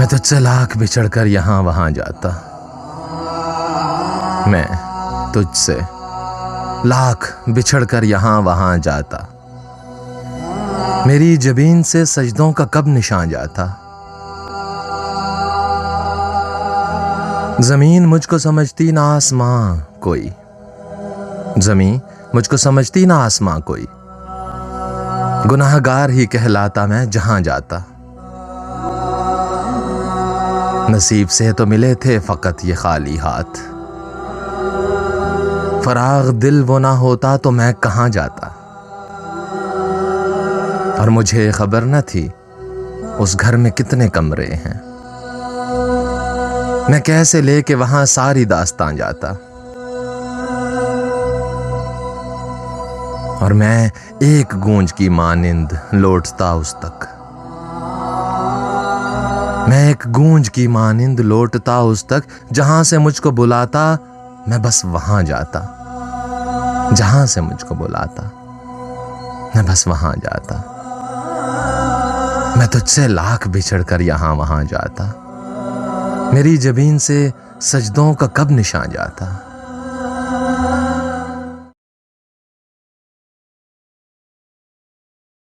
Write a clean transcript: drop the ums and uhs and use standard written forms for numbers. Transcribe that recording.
मैं तुझसे लाख बिछड़ कर यहाँ वहाँ जाता, मैं तुझसे लाख बिछड़ कर यहाँ वहाँ जाता। मेरी जबीन से सजदों का कब निशान जाता। जमीन मुझको समझती ना आसमां कोई, जमीन मुझको समझती ना आसमां कोई। गुनाहगार ही कहलाता मैं जहां जाता। नसीब से तो मिले थे फकत ये खाली हाथ, फराग दिल वो ना होता तो मैं कहां जाता। और मुझे खबर न थी उस घर में कितने कमरे हैं, मैं कैसे लेके वहां सारी दास्तां जाता। और मैं एक गूंज की मानिंद लौटता उस तक, मैं एक गूंज की मानिंद लौटता उस तक, जहां से मुझको बुलाता मैं बस वहां जाता। जहां से मुझको बुलाता मैं बस वहां जाता। मैं तुझसे लाख बिछड़ कर यहाँ वहां जाता। मेरी जबीन से सजदों का कब निशान जाता।